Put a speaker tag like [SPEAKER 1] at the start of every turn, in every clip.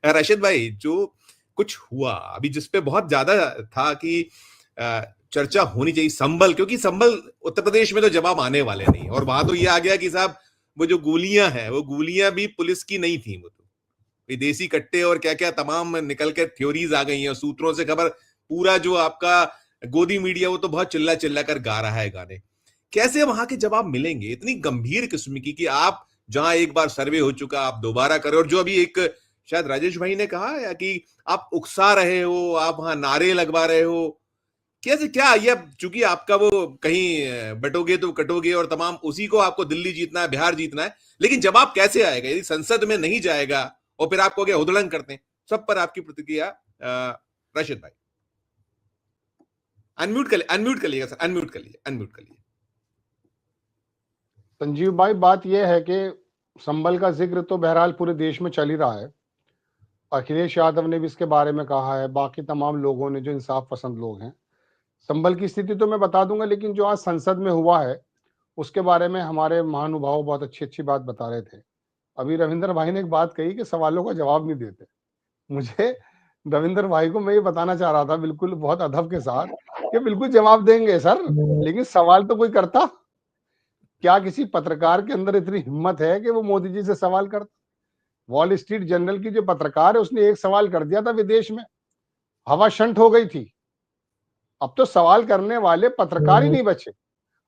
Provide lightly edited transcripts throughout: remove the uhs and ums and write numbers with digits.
[SPEAKER 1] राशिद भाई, जो कुछ हुआ अभी, जिस पे बहुत ज्यादा था कि चर्चा होनी चाहिए संभल, क्योंकि संभल उत्तर प्रदेश में तो जवाब आने वाले नहीं, और वहां तो ये आ गया कि साहब वो जो गोलियां हैं वो गोलियां भी पुलिस की नहीं थी, वो तो विदेशी कट्टे और क्या क्या तमाम निकल के थ्योरीज आ गई हैं, सूत्रों से खबर। पूरा जो आपका गोदी मीडिया वो तो बहुत चिल्ला चिल्ला कर गा रहा है गाने। कैसे वहां के जवाब मिलेंगे इतनी गंभीर किस्म की कि आप जहां एक बार सर्वे हो चुका आप दोबारा करें, और जो अभी एक शायद राजेश भाई ने कहा या कि आप उकसा रहे हो, आप वहां नारे लगवा रहे हो, कैसे क्या ये? अब चूंकि आपका वो कहीं बटोगे तो कटोगे और तमाम उसी को आपको दिल्ली जीतना है, बिहार जीतना है, लेकिन जवाब कैसे आएगा यदि संसद में नहीं जाएगा और फिर आपको क्या उधड़न करते हैं? सब पर आपकी प्रतिक्रिया राशिद भाई। अनम्यूट कर लीजिएगा सर, अनम्यूट कर लीजिए, अनम्यूट कर लीजिए।
[SPEAKER 2] संजीव भाई, बात यह है कि संभल का जिक्र तो बहरहाल पूरे देश में चल ही रहा है। अखिलेश यादव ने भी इसके बारे में कहा है, बाकी तमाम लोगों ने जो इंसाफ पसंद लोग हैं। संभल की स्थिति तो मैं बता दूंगा, लेकिन जो आज संसद में हुआ है उसके बारे में हमारे महानुभाव बहुत अच्छी अच्छी बात बता रहे थे। अभी रविंद्र भाई ने एक बात कही कि सवालों का जवाब नहीं देते। मुझे रविंद्र भाई को मैं ये बताना चाह रहा था बिल्कुल बहुत अदब के साथ कि बिल्कुल जवाब देंगे सर, लेकिन सवाल तो कोई करता। क्या किसी पत्रकार के अंदर इतनी हिम्मत है कि वो मोदी जी से सवाल करता? वॉल स्ट्रीट जर्नल की जो पत्रकार है उसने एक सवाल कर दिया था विदेश में, हवा शंट हो गई थी। अब तो सवाल करने वाले पत्रकार ही नहीं बचे,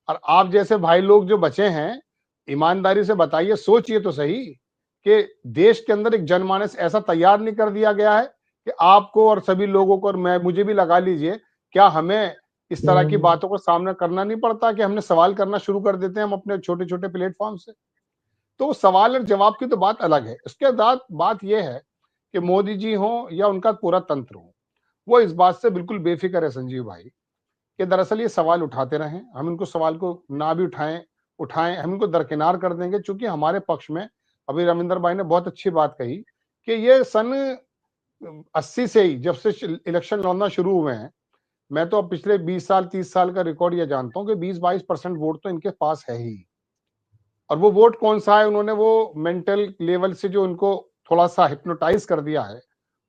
[SPEAKER 2] और आप जैसे भाई लोग जो बचे हैं, ईमानदारी से बताइए, सोचिए तो सही कि देश के अंदर एक जनमानस ऐसा तैयार नहीं कर दिया गया है कि आपको और सभी लोगों को, और मैं मुझे भी लगा लीजिए, क्या हमें इस तरह की बातों का सामना करना नहीं पड़ता कि हमने सवाल करना शुरू कर देते हैं हम अपने छोटे छोटे प्लेटफॉर्म से? तो सवाल और जवाब की तो बात अलग है। इसके बाद बात यह है कि मोदी जी हो या उनका पूरा तंत्र हो, वो इस बात से बिल्कुल बेफिक्र है संजीव भाई, कि दरअसल ये सवाल उठाते रहें, हम इनको सवाल को ना भी उठाएं हम इनको दरकिनार कर देंगे, चूंकि हमारे पक्ष में, अभी रविंद्र भाई ने बहुत अच्छी बात कही कि ये सन 80 से ही जब से इलेक्शन लड़ना शुरू हुए हैं, मैं तो अब पिछले 20 साल 30 साल का रिकॉर्ड ये जानता हूं कि 20-22% वोट तो इनके पास है ही। और वो वोट कौन सा है, उन्होंने वो मेंटल लेवल से जो इनको थोड़ा सा हिप्नोटाइज कर दिया है,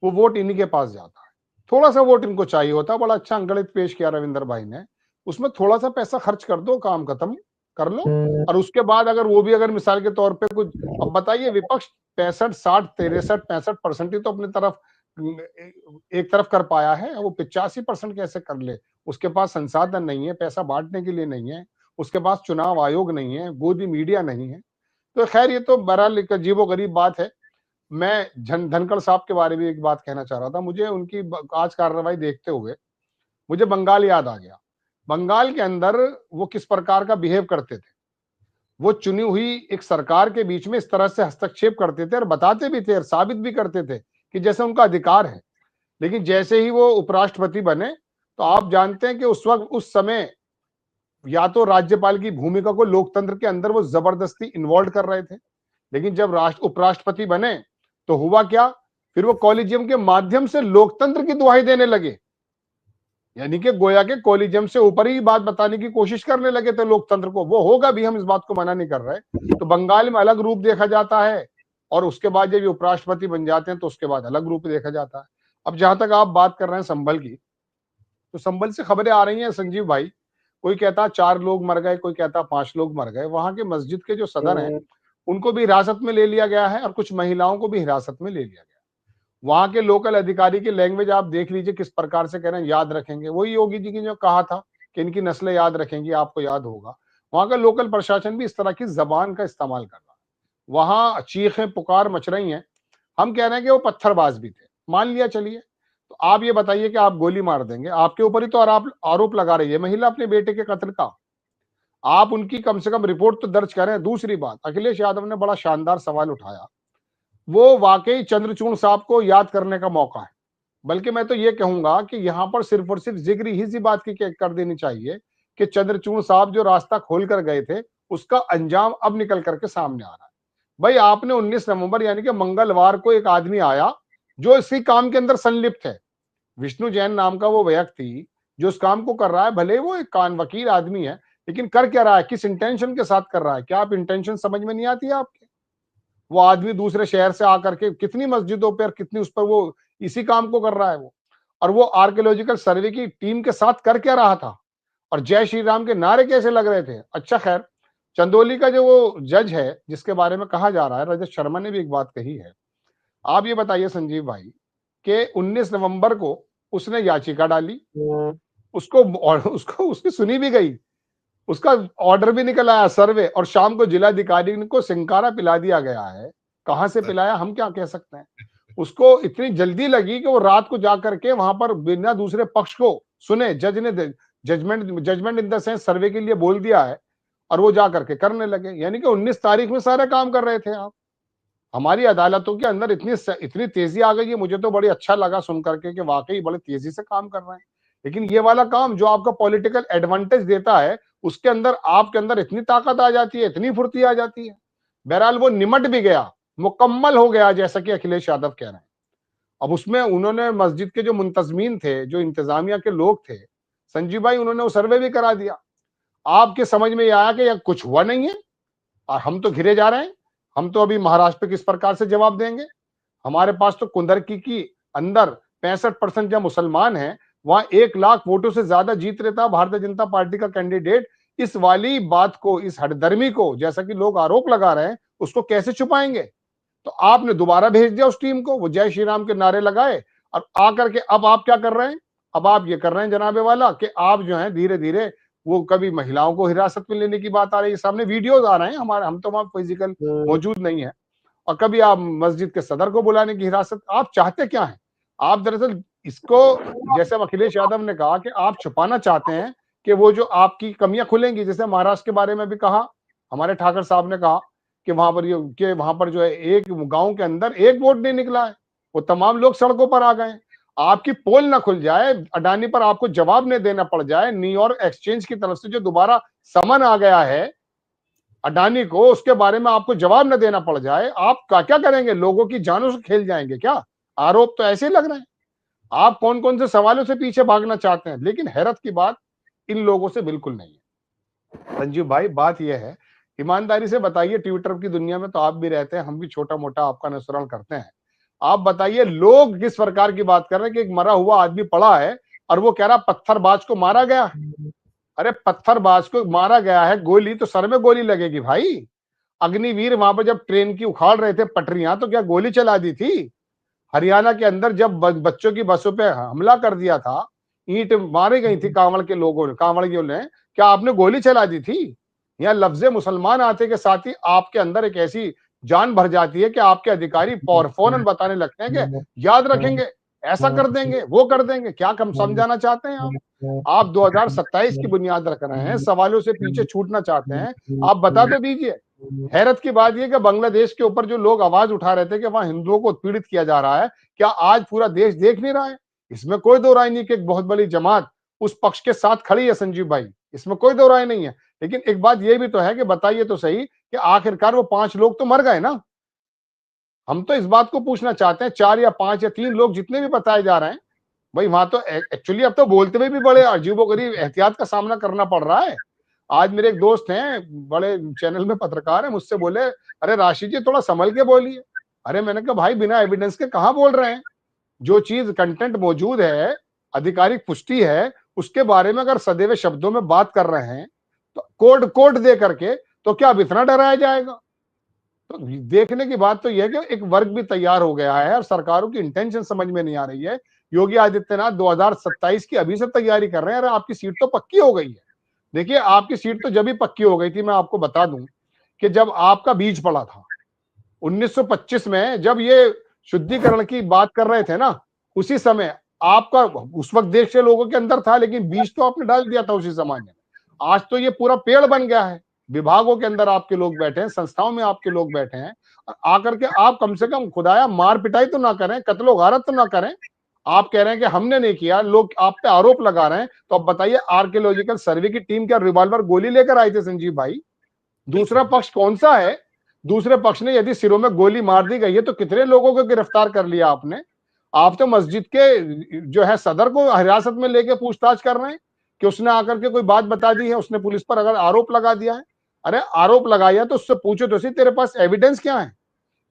[SPEAKER 2] वो वोट इन्हीं के पास जाता है। थोड़ा सा वोट इनको चाहिए होता है। बड़ा अच्छा अंगणित पेश किया रविंद्र भाई ने, उसमें थोड़ा सा पैसा खर्च कर दो, काम खत्म कर लो। और उसके बाद अगर वो भी अगर मिसाल के तौर पे कुछ, अब बताइए विपक्ष 65 60 63 65% ही तो अपनी तरफ एक तरफ कर पाया है, वो 85% कैसे कर ले? उसके पास संसाधन नहीं है, पैसा बांटने के लिए नहीं है, उसके पास चुनाव आयोग नहीं है, गोदी मीडिया नहीं है। तो खैर ये तो बहरहाल एक अजीबोगरीब बात है। मैं धनखड़ साहब के बारे में एक बात कहना चाह रहा था। मुझे उनकी आज कार्रवाई देखते हुए मुझे बंगाल याद आ गया। बंगाल के अंदर वो किस प्रकार का बिहेव करते थे, वो चुनी हुई एक सरकार के बीच में इस तरह से हस्तक्षेप करते थे और बताते भी थे और साबित भी करते थे कि जैसे उनका अधिकार है। लेकिन जैसे ही वो उपराष्ट्रपति बने, तो आप जानते हैं कि उस वक्त उस समय या तो राज्यपाल की भूमिका को लोकतंत्र के अंदर वो जबरदस्ती इन्वॉल्व कर रहे थे, लेकिन जब उपराष्ट्रपति बने तो हुआ क्या, फिर वो कॉलेजियम के माध्यम से लोकतंत्र की दुहाई देने लगे। यानी कि गोया के कॉलेजियम से ऊपर ही बात बताने की कोशिश करने लगे थे लोकतंत्र को। वो होगा भी, हम इस बात को मना नहीं कर रहे। तो बंगाल में अलग रूप देखा जाता है, और उसके बाद जब ये उपराष्ट्रपति बन जाते हैं तो उसके बाद अलग रूप देखा जाता है। अब जहां तक आप बात कर रहे हैं संभल की, तो संभल से खबरें आ रही हैं संजीव भाई, कोई कहता 4 लोग मर गए, कोई कहता 5 लोग मर गए। वहां के मस्जिद के जो सदर हैं उनको भी हिरासत में ले लिया गया है, और कुछ महिलाओं को भी हिरासत में ले लिया गया। वहां के लोकल अधिकारी की लैंग्वेज आप देख लीजिए किस प्रकार से कह रहे हैं, याद रखेंगे। वही योगी जी की जो कहा था कि इनकी नस्लें याद रखेंगी, आपको याद होगा। वहां का लोकल प्रशासन भी इस तरह की जबान का इस्तेमाल कर रहा है। वहां चीखें पुकार मच रही हैं। हम कह रहे हैं कि वो पत्थरबाज भी थे, मान लिया चलिए। तो आप ये बताइए कि आप गोली मार देंगे, आपके ऊपर ही तो आरोप लगा रही है महिला अपने बेटे के कत्ल का। आप उनकी कम से कम रिपोर्ट तो दर्ज करें। दूसरी बात, अखिलेश यादव ने बड़ा शानदार सवाल उठाया, वो वाकई चंद्रचूड़ साहब को याद करने का मौका है। बल्कि मैं तो ये कहूंगा कि यहां पर सिर्फ और सिर्फ जिक्र ही सी बात की कर देनी चाहिए कि चंद्रचूड़ साहब जो रास्ता खोल कर गए थे, उसका अंजाम अब निकल करके सामने आ रहा है। भाई आपने 19 नवंबर यानी कि मंगलवार को एक आदमी आया जो इसी काम के अंदर संलिप्त है, विष्णु जैन नाम का वो व्यक्ति जो उस काम को कर रहा है। भले ही वो एक कान वकील आदमी है, लेकिन कर क्या रहा है, किस इंटेंशन के साथ कर रहा है? क्या आप इंटेंशन समझ में नहीं आती है आपके? वो आदमी दूसरे शहर से आकर के कितनी मस्जिदों पर, कितनी उस पर वो इसी काम को कर रहा है वो। और वो आर्कियोलॉजिकल सर्वे की टीम के साथ कर क्या रहा था, और जय श्री राम के नारे कैसे लग रहे थे। अच्छा खैर, चंदौली का जो वो जज है जिसके बारे में कहा जा रहा है, रजत शर्मा ने भी एक बात कही है। आप ये बताइए संजीव भाई कि 19 नवंबर को उसने याचिका डाली, उसको और उसको उसकी सुनी भी गई, उसका ऑर्डर भी निकल आया सर्वे, और शाम को जिलाधिकारी को सिंकारा पिला दिया गया है। कहां से पिलाया हम क्या कह सकते हैं। उसको इतनी जल्दी लगी कि वो रात को जाकर के वहां पर बिना दूसरे पक्ष को सुने, जज ने जजमेंट इन द सेंस सर्वे के लिए बोल दिया है, और वो जा करके करने लगे। यानी कि 19 तारीख में सारे काम कर रहे थे आप। हमारी अदालतों के अंदर इतनी इतनी तेजी आ गई है, मुझे तो बड़ी अच्छा लगा सुन करके कि वाकई बड़े तेजी से काम कर रहे हैं। लेकिन ये वाला काम जो आपका पॉलिटिकल एडवांटेज देता है, उसके अंदर आपके अंदर इतनी ताकत आ जाती है, इतनी फुर्ती आ जाती है। बहरहाल वो निमट भी गया, मुकम्मल हो गया, जैसा कि अखिलेश यादव कह रहे हैं। अब उसमें उन्होंने मस्जिद के जो मुंतजमीन थे, जो इंतजामिया के लोग थे, संजीव भाई, उन्होंने वो सर्वे भी करा दिया। आपके समझ में ये आया कि यार कुछ हुआ नहीं है और हम तो घिरे जा रहे हैं। हम तो अभी महाराष्ट्र पे किस प्रकार से जवाब देंगे। हमारे पास तो कुंदरकी की अंदर 65% जो मुसलमान हैं, वहां 1 लाख वोटों से ज्यादा जीत रहा था भारतीय जनता पार्टी का कैंडिडेट। इस वाली बात को, इस हठधर्मी को, जैसा कि लोग आरोप लगा रहे हैं, उसको कैसे छुपाएंगे। तो आपने दोबारा भेज दिया उस टीम को, वो जय श्री राम के नारे लगाए, और आकर के अब आप क्या कर रहे हैं। अब आप ये कर रहे हैं जनाबे वाला कि आप जो है धीरे धीरे, वो कभी महिलाओं को हिरासत में लेने की बात आ रही है, सामने वीडियोज आ रहे हैं हमारे, हम तो वहां फिजिकल मौजूद नहीं है, और कभी आप मस्जिद के सदर को बुलाने की हिरासत। आप चाहते क्या है। आप दरअसल इसको, जैसे अखिलेश यादव ने कहा कि आप छुपाना चाहते हैं कि वो जो आपकी कमियां खुलेंगी, जैसे महाराष्ट्र के बारे में भी कहा, हमारे ठाकर साहब ने कहा कि वहां पर जो है एक गांव के अंदर एक वोट नहीं निकला है, वो तमाम लोग सड़कों पर आ गए। आपकी पोल ना खुल जाए, अडानी पर आपको जवाब नहीं देना पड़ जाए, न्यूयॉर्क एक्सचेंज की तरफ से जो दोबारा समन आ गया है अडानी को, उसके बारे में आपको जवाब न देना पड़ जाए, आप क्या क्या करेंगे। लोगों की जानों से खेल जाएंगे क्या। आरोप तो ऐसे ही लग रहे हैं। आप कौन कौन से सवालों से पीछे भागना चाहते हैं, लेकिन हैरत की बात इन लोगों से बिल्कुल नहीं है। संजीव भाई, बात यह है, ईमानदारी से बताइए, ट्विटर की दुनिया में तो आप भी रहते हैं, हम भी छोटा मोटा आपका अनुसरण करते हैं। आप बताइए, लोग किस प्रकार की बात कर रहे हैं कि एक मरा हुआ आदमी पड़ा है और वो कह रहा पत्थरबाज को मारा गया। अरे पत्थरबाज को मारा गया है, गोली तो सर में गोली लगेगी भाई। अग्निवीर वहां पर जब ट्रेन की उखाड़ रहे थे पटरियां, तो क्या गोली चला दी थी। हरियाणा के अंदर जब बच्चों की बसों पे हमला कर दिया था, ईंट मारी गई थी कांवड़ के लोगों ने, कांवड़ियों ने, क्या आपने गोली चला दी थी। यहाँ लफ्जे मुसलमान आते के साथ ही आपके अंदर एक ऐसी जान भर जाती है कि आपके अधिकारी फौरन बताने लगते हैं कि याद रखेंगे, ऐसा कर देंगे, वो कर देंगे। क्या कम समझाना चाहते हैं आप 2027 की बुनियाद रख रहे हैं, सवालों से पीछे छूटना चाहते हैं। आप बता तो दीजिए। हैरत की बात यह कि बांग्लादेश के ऊपर जो लोग आवाज उठा रहे थे कि वहां हिंदुओं को उत्पीड़ित किया जा रहा है, क्या आज पूरा देश देख नहीं रहा है। इसमें कोई दो राय नहीं कि एक बहुत बड़ी जमात उस पक्ष के साथ खड़ी है संजीव भाई, इसमें कोई दो राय नहीं है। लेकिन एक बात यह भी तो है कि बताइए तो सही कि आखिरकार वो 5 लोग तो मर गए ना। हम तो इस बात को पूछना चाहते हैं, 4 या 5 या 3 लोग जितने भी बताए जा रहे हैं, भाई वहां तो एक्चुअली अब तो बोलते हुए भी बड़े अजीबोगरीब एहतियात का सामना करना पड़ रहा है। आज मेरे एक दोस्त हैं, बड़े चैनल में पत्रकार हैं, मुझसे बोले, अरे राशि जी थोड़ा संभल के बोलिए। अरे मैंने कहा भाई बिना एविडेंस के कहां बोल रहे हैं। जो चीज कंटेंट मौजूद है, आधिकारिक पुष्टि है, उसके बारे में अगर सदैव शब्दों में बात कर रहे हैं, तो कोड कोड दे करके, तो क्या अब इतना डराया जाएगा। तो देखने की बात तो यह है कि एक वर्ग भी तैयार हो गया है और सरकारों की इंटेंशन समझ में नहीं आ रही है। योगी आदित्यनाथ 2027 की अभी से तैयारी कर रहे हैं। अरे आपकी सीट तो पक्की हो गई है। देखिए आपकी सीट तो जब भी पक्की हो गई थी, मैं आपको बता दूं कि जब आपका बीज पड़ा था 1925 में, जब ये शुद्धिकरण की बात कर रहे थे ना, उसी समय आपका, उस वक्त देश के लोगों के अंदर था, लेकिन बीज तो आपने डाल दिया था उसी समाज में। आज तो ये पूरा पेड़ बन गया है। विभागों के अंदर आपके लोग बैठे हैं, संस्थाओं में आपके लोग बैठे हैं, और आकर के आप कम से कम खुदाया मार पिटाई तो ना करें, कत्लो गारत तो ना करें। आप कह रहे हैं कि हमने नहीं किया, लोग आप पे आरोप लगा रहे हैं। तो अब बताइए, आर्कियोलॉजिकल सर्वे की टीम क्या रिवॉल्वर गोली लेकर आई थी संजीव भाई। दूसरा पक्ष कौन सा है। दूसरे पक्ष ने यदि सिरों में गोली मार दी गई है, तो कितने लोगों को गिरफ्तार कर लिया आपने। आप तो मस्जिद के जो है सदर को हिरासत में लेके पूछताछ कर रहे हैं कि उसने आकर के कोई बात बता दी है, उसने पुलिस पर अगर आरोप लगा दिया है। अरे आरोप लगाया तो उससे पूछो तो सही, तेरे पास एविडेंस क्या है।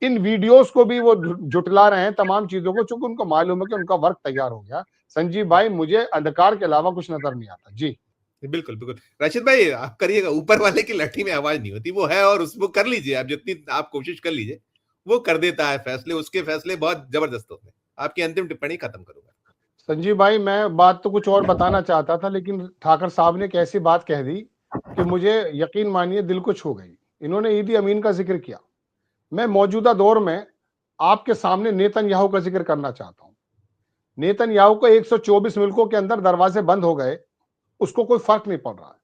[SPEAKER 2] इन वीडियोस को भी वो जुटला रहे हैं, तमाम चीजों को, चूंकि उनको मालूम है कि उनका वर्क तैयार हो गया। संजीव भाई, मुझे अंधकार के अलावा कुछ नजर नहीं आता। जी
[SPEAKER 1] बिल्कुल बिल्कुल राशिद भाई, आप करिएगा, ऊपर वाले की लाठी में आवाज नहीं होती, वो है, और उसको कर लीजिए आप, जितनी आप कोशिश कर लीजिए, वो कर देता है फैसले, उसके फैसले बहुत जबरदस्त होते हैं। आपकी अंतिम टिप्पणी खत्म करूंगा।
[SPEAKER 2] संजीव भाई, मैं बात तो कुछ और बताना चाहता था, लेकिन ठाकर साहब ने एक ऐसी बात कह दी कि मुझे यकीन मानिए दिल को छू गई। इन्होंने ईदी अमीन का जिक्र किया। मैं मौजूदा दौर में आपके सामने नेतन्याहू का जिक्र करना चाहता हूं। नेतन्याहू को 124 मुल्कों के अंदर दरवाजे बंद हो गए, उसको कोई फर्क नहीं पड़ रहा है।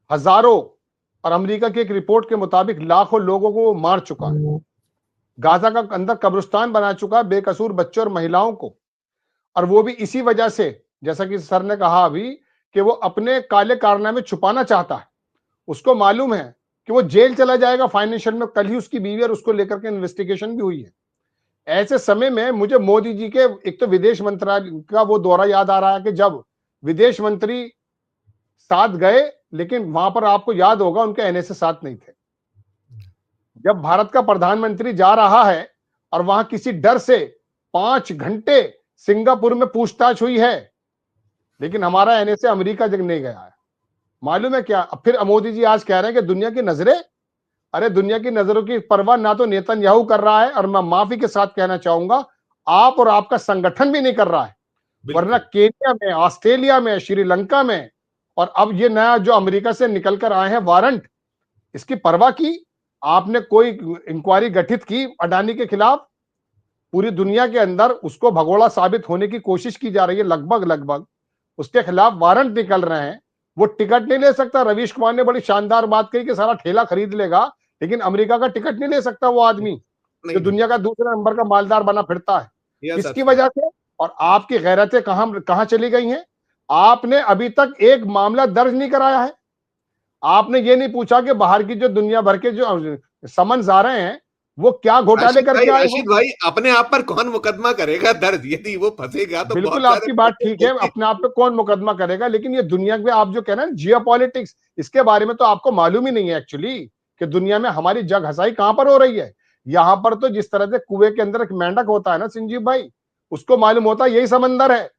[SPEAKER 2] हजारों, और अमेरिका की एक रिपोर्ट के मुताबिक लाखों लोगों को वो मार चुका है। गाजा का अंदर कब्रिस्तान बना चुका है बेकसूर बच्चों और महिलाओं को, और वो भी इसी वजह से, जैसा कि सर ने कहा अभी, कि वो अपने काले कारनामे छुपाना चाहता है। उसको मालूम है कि वो जेल चला जाएगा फाइनेंशियल में। कल ही उसकी बीवी और उसको लेकर के इन्वेस्टिगेशन भी हुई है। ऐसे समय में मुझे मोदी जी के एक तो विदेश मंत्रालय का वो दौरा याद आ रहा है कि जब विदेश मंत्री साथ गए, लेकिन वहां पर आपको याद होगा उनके एनएसए साथ नहीं थे। जब भारत का प्रधानमंत्री जा रहा है और वहां किसी डर से 5 घंटे सिंगापुर में पूछताछ हुई है, लेकिन हमारा एनएसए अमेरिका जग नहीं गया है। मालूम है क्या? अब फिर मोदी जी आज कह रहे हैं कि दुनिया की नजरें, अरे दुनिया की नजरों की परवाह ना तो नेतन्याहू कर रहा है, और मैं माफी के साथ कहना चाहूंगा, आप और आपका संगठन भी नहीं कर रहा है। वरना
[SPEAKER 1] बिल्कुल
[SPEAKER 2] केन्या में, ऑस्ट्रेलिया में, श्रीलंका में, और अब ये नया जो अमेरिका से निकल कर आए हैं वारंट, इसकी परवाह की? आपने कोई इंक्वायरी गठित की अडानी के खिलाफ? पूरी दुनिया के अंदर उसको भगोड़ा साबित होने की कोशिश की जा रही है। लगभग लगभग उसके खिलाफ वारंट निकल रहे हैं। वो टिकट नहीं ले सकता। रवीश कुमार ने बड़ी शानदार बात कही कि सारा ठेला खरीद लेगा, लेकिन अमेरिका का टिकट नहीं ले सकता वो आदमी जो
[SPEAKER 1] नहीं नहीं,
[SPEAKER 2] दुनिया का दूसरे नंबर का मालदार बना फिरता है।
[SPEAKER 1] यस
[SPEAKER 2] किसकी वजह से? और आपकी गैरतें कहां चली गई हैं? आपने अभी तक एक मामला दर्ज नहीं कराया है। आपने ये नहीं पूछा कि बाहर की जो दुनिया भर के जो समन्स आ रहे हैं वो क्या घोटाले करके आए हैं।
[SPEAKER 1] राशिद भाई, अपने आप पर कौन मुकदमा करेगा दर्ज? यदि वो फंसेगा तो
[SPEAKER 2] बिल्कुल
[SPEAKER 1] बहुत सारे
[SPEAKER 2] आपकी बात
[SPEAKER 1] लोग
[SPEAKER 2] ठीक है,
[SPEAKER 1] होंगे।
[SPEAKER 2] अपने आप पे कौन मुकदमा करेगा, लेकिन ये दुनिया में आप जो कह रहे हैं जियोपॉलिटिक्स, इसके बारे में तो आपको मालूम ही नहीं है एक्चुअली कि दुनिया में हमारी जग हसाई कहां पर हो रही है। यहां पर तो जिस तरह से कुएं के अंदर एक मेंढक होता है ना संजीव भाई, उसको मालूम होता है यही समंदर है।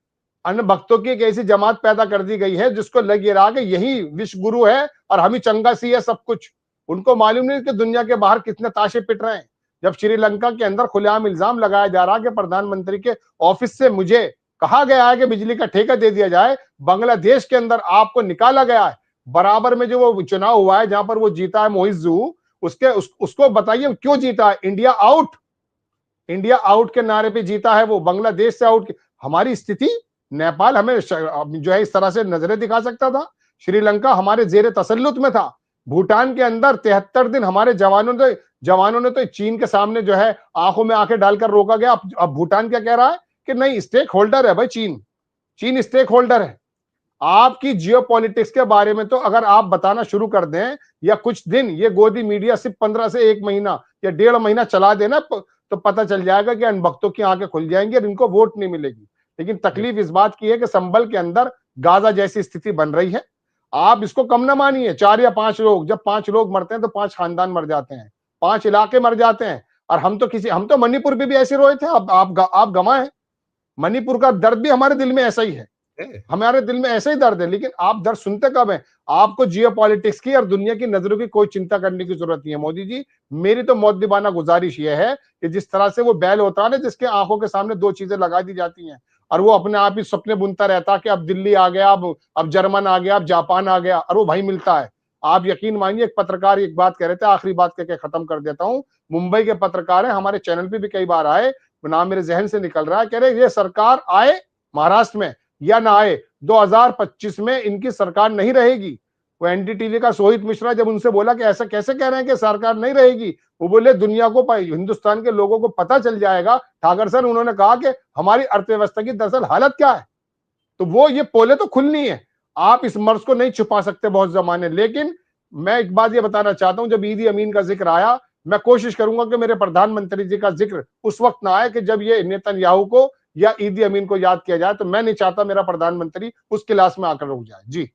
[SPEAKER 2] अन्य भक्तों की एक ऐसी जमात पैदा कर दी गई है जिसको लग ये रहा कि यही विश्व गुरु है और हम ही चंगा सी है सब कुछ। उनको मालूम नहीं कि दुनिया के बाहर कितने ताशे पिट रहे हैं। जब श्रीलंका के अंदर खुलेआम इल्जाम लगाया जा रहा है कि प्रधानमंत्री के ऑफिस से मुझे कहा गया है कि बिजली का ठेका दे दिया जाए, बांग्लादेश के अंदर आपको निकाला गया है, बराबर में जो वो चुनाव हुआ है जहां पर वो जीता है मोइजू, उसको बताइए क्यों जीता है? इंडिया आउट, इंडिया आउट के नारे पे जीता है वो, बांग्लादेश से आउट। हमारी स्थिति, नेपाल हमें जो है इस तरह से नजरें दिखा सकता था, श्रीलंका हमारे जेर तसल्लुत में था, भूटान के अंदर 73 दिन हमारे जवानों ने तो चीन के सामने जो है आंखों में आंखें डालकर रोका गया। अब भूटान क्या कह रहा है कि नहीं, स्टेक होल्डर है भाई चीन, चीन स्टेक होल्डर है। आपकी जियोपॉलिटिक्स के बारे में तो अगर आप बताना शुरू कर दें, या कुछ दिन ये गोदी मीडिया सिर्फ 15 से 1 महीना या 1.5 महीना चला देना, तो पता चल जाएगा कि अनभक्तों की आंखें खुल जाएंगी और इनको वोट नहीं मिलेगी। लेकिन तकलीफ इस बात की है कि संभल के अंदर गाजा जैसी स्थिति बन रही है। आप इसको कम ना मानिए। 4 या 5 लोग, जब 5 लोग मरते हैं तो 5 खानदान मर जाते हैं, 5 इलाके मर जाते हैं। और हम तो मणिपुर भी ऐसे रोए थे, आप गवाए। मणिपुर का दर्द भी हमारे दिल में ऐसा ही है, हमारे दिल में ऐसे ही दर्द है। लेकिन आप दर्द सुनते कब है? आपको जियोपॉलिटिक्स की और दुनिया की नजरों की कोई चिंता करने की जरूरत नहीं है। मोदी जी, मेरी तो मौदीबाना गुजारिश यह है कि जिस तरह से वो बैल होता है ना, जिसके आंखों के सामने 2 चीजें लगा दी जाती हैं और वो अपने आप ही सपने बुनता रहता कि अब दिल्ली आ गया, अब जर्मन आ गया, अब जापान आ गया, और वो भाई मिलता है। आप यकीन मानिए, एक पत्रकार एक बात कह रहे थे, आखिरी बात करके खत्म कर देता हूं। मुंबई के पत्रकार है, हमारे चैनल पे भी कई बार आए, नाम मेरे जहन से निकल रहा है, कह रहे ये सरकार आए महाराष्ट्र में या ना आए, 2025 में इनकी सरकार नहीं रहेगी। वो एनडीटीवी का सोहित मिश्रा जब उनसे बोला कि ऐसा कैसे कह रहे हैं कि सरकार नहीं रहेगी, वो बोले दुनिया को, हिंदुस्तान के लोगों को पता चल जाएगा ठाकर सर। उन्होंने कहा कि हमारी अर्थव्यवस्था की दरअसल हालत क्या है। तो वो ये पोले तो खुलनी है, आप इस मर्ज को नहीं छुपा सकते बहुत जमाने। लेकिन मैं एक बात ये बताना चाहता हूं, जब ईदी अमीन का जिक्र आया, मैं कोशिश करूंगा कि मेरे प्रधानमंत्री जी का जिक्र उस वक्त ना आए कि जब ये नेतन्याहू को या ईदी अमीन को याद किया जाए। तो मैं नहीं चाहता मेरा प्रधानमंत्री उस क्लास में आकर रुक जाए। जी।